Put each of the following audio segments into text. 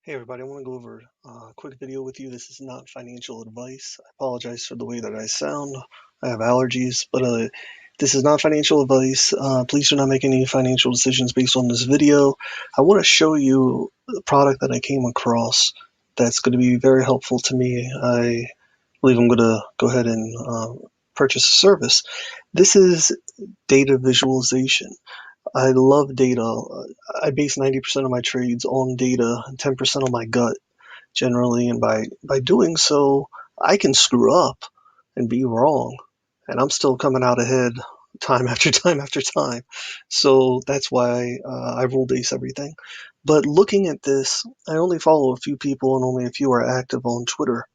Hey everybody, I want to go over a quick video with you. This is not financial advice. I apologize for the way that I sound. I have allergies, but this is not financial advice. Please do not make any financial decisions based on this video. I want to show you a product that I came across that's going to be very helpful to me. I believe I'm going to go ahead and purchase a service. This is data visualization. I love data. I base 90% of my trades on data and 10% on my gut generally. And by doing so, I can screw up and be wrong. And I'm still coming out ahead time after time after time. So that's why I rule base everything. But looking at this, I only follow a few people and only a few are active on Twitter.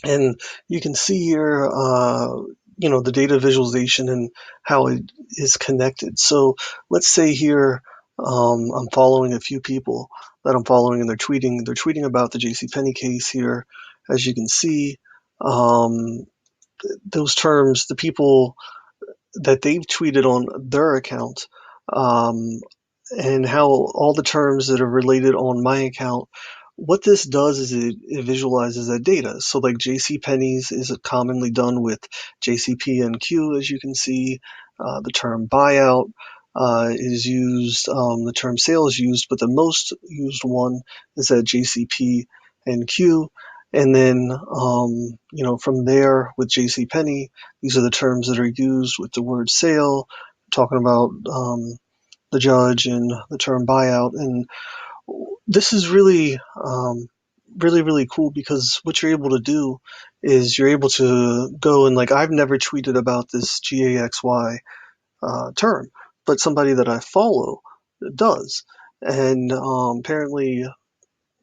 And you can see here, the data visualization and how it is connected. So let's say here, I'm following a few people that I'm following and they're tweeting. They're tweeting about the JCPenney case here. As you can see, those terms, the people that they've tweeted on their account, and how all the terms that are related on my account, what this does is it visualizes that data. So like JCPenney's is commonly done with JCPNQ, as you can see. The term buyout is used, the term sale is used, but the most used one is at JCPNQ. And then, from there with JCPenney, these are the terms that are used with the word sale, talking about the judge and the term buyout. And this is really, really cool because what you're able to do is you're able to go and like, I've never tweeted about this GAXY term, but somebody that I follow does. And apparently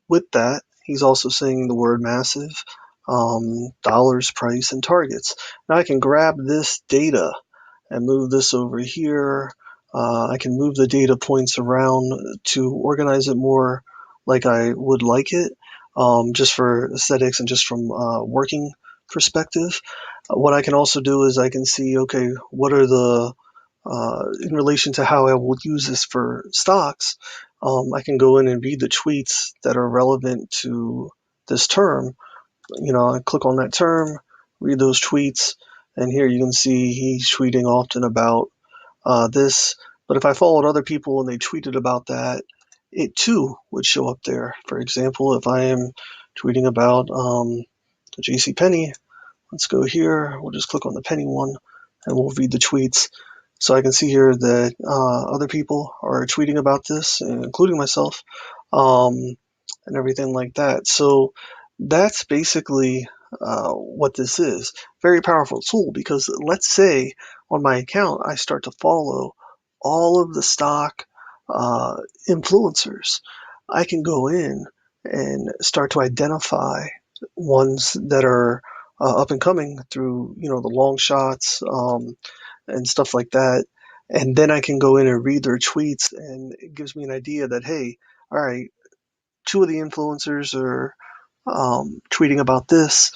with that, he's also saying the word massive, dollars, price, and targets. Now I can grab this data and move this over here. I can move the data points around to organize it more like I would like it, just for aesthetics and just from working perspective. What I can also do is I can see, okay, what are the, in relation to how I will use this for stocks, I can go in and read the tweets that are relevant to this term. I click on that term, read those tweets, and here you can see he's tweeting often about this. But if I followed other people and they tweeted about that, it too would show up there. For example, if I am tweeting about the JCPenney, let's go here. We'll just click on the penny one and we'll read the tweets. So I can see here that other people are tweeting about this, including myself, and everything like that. So that's basically what this is. Very powerful tool, because let's say on my account I start to follow all of the stock influencers. I can go in and start to identify ones that are up and coming through, the long shots, and stuff like that. And then I can go in and read their tweets, and it gives me an idea that, hey, all right, two of the influencers are tweeting about this.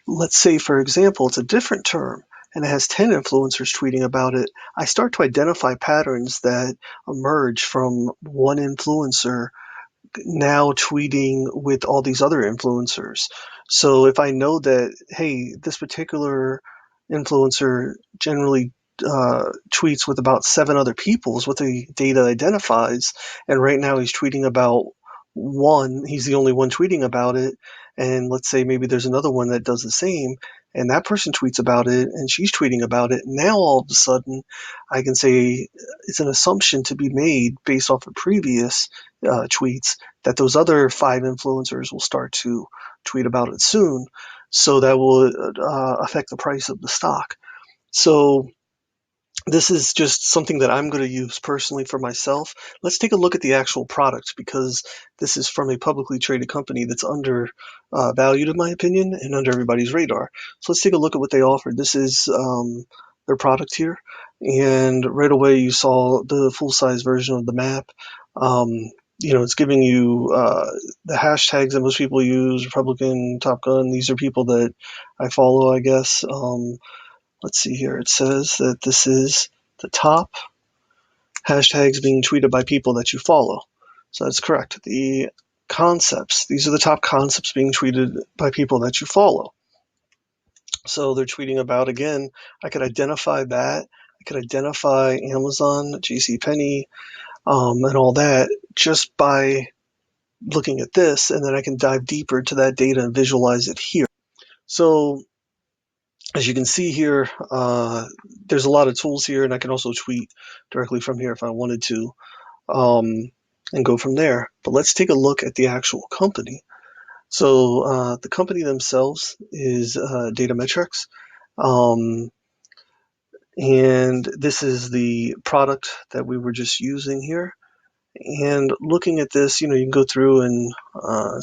Let's say, for example, it's a different term and it has 10 influencers tweeting about it. I start to identify patterns that emerge from one influencer now tweeting with all these other influencers. So if I know that, hey, this particular influencer generally tweets with about 7 other people is what the data identifies, and right now he's tweeting about one, he's the only one tweeting about it, and let's say maybe there's another one that does the same, and that person tweets about it, and she's tweeting about it. Now all of a sudden, I can say it's an assumption to be made based off of previous tweets that those other 5 influencers will start to tweet about it soon. So that will affect the price of the stock. So this is just something that I'm going to use personally for myself. Let's take a look at the actual product, because this is from a publicly traded company that's undervalued, in my opinion, and under everybody's radar. So let's take a look at what they offered. This is their product here. And right away you saw the full-size version of the map. It's giving you the hashtags that most people use, Republican, Top Gun. These are people that I follow, I guess. Let's see here. It says that this is the top hashtags being tweeted by people that you follow. So that's correct. The concepts. These are the top concepts being tweeted by people that you follow. So they're tweeting about, again, I could identify that. I could identify Amazon, JCPenney, and all that just by looking at this, and then I can dive deeper to that data and visualize it here. So as you can see here, there's a lot of tools here, and I can also tweet directly from here if I wanted to, and go from there. But let's take a look at the actual company. So the company themselves is Datametrex. And this is the product that we were just using here. And looking at this, you can go through and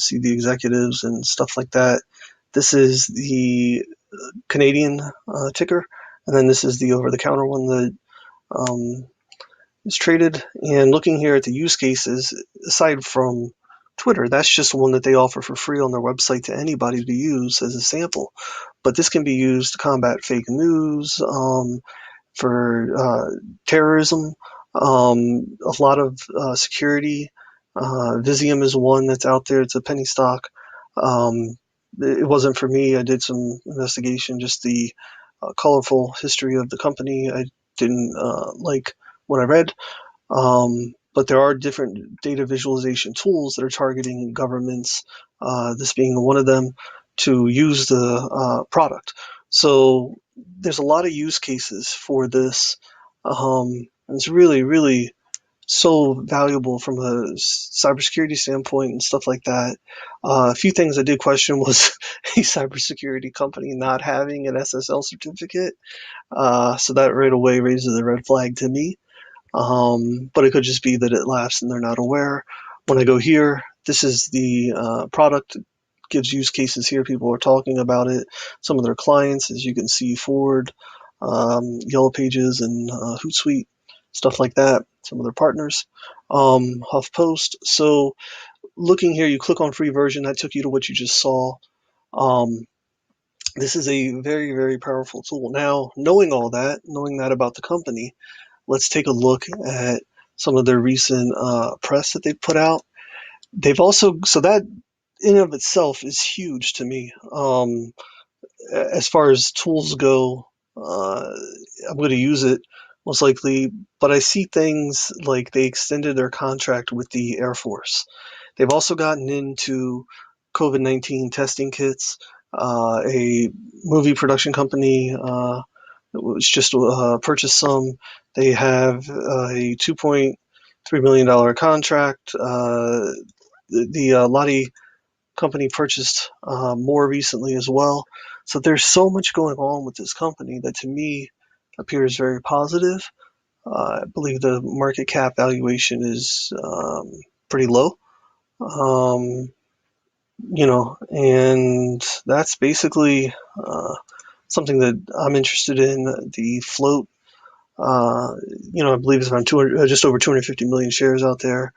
see the executives and stuff like that. This is the Canadian ticker, and then this is the over-the-counter one that is traded. And looking here at the use cases, aside from Twitter, that's just one that they offer for free on their website to anybody to use as a sample. But this can be used to combat fake news, for terrorism, a lot of security. Visium is one that's out there. It's a penny stock. It wasn't for me. I did some investigation, just the colorful history of the company. I didn't like what I read. But there are different data visualization tools that are targeting governments, this being one of them, to use the product. So there's a lot of use cases for this. And it's really, really so valuable from a cybersecurity standpoint and stuff like that. A few things I did question was a cybersecurity company not having an SSL certificate. So that right away raises a red flag to me. But it could just be that it lapsed and they're not aware. When I go here, this is the product. It gives use cases here. People are talking about it. Some of their clients, as you can see, Ford, Yellow Pages, and Hootsuite, stuff like that. Some of their partners, HuffPost. So looking here, you click on free version. That took you to what you just saw. This is a very, very powerful tool. Now, knowing all that, knowing that about the company, let's take a look at some of their recent press that they've put out. They've also, so that in of itself is huge to me. As far as tools go, I'm going to use it most likely, but I see things like they extended their contract with the Air Force. They've also gotten into COVID-19 testing kits. A movie production company was just purchased some. They have a $2.3 million contract. The Lottie company purchased more recently as well. So there's so much going on with this company that to me appears very positive. I believe the market cap valuation is pretty low. And that's basically something that I'm interested in. The float, I believe it's around just over 250 million shares out there.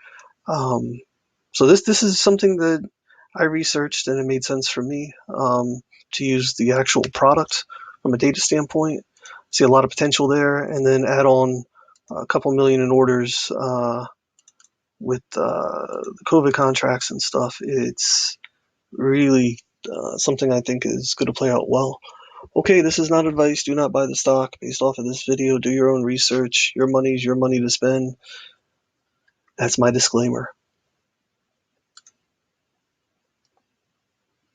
So this is something that I researched, and it made sense for me to use the actual product from a data standpoint. See a lot of potential there, and then add on a couple million in orders with the COVID contracts and stuff. It's really something I think is going to play out well. Okay, this is not advice. Do not buy the stock based off of this video. Do your own research. Your money is your money to spend. That's my disclaimer.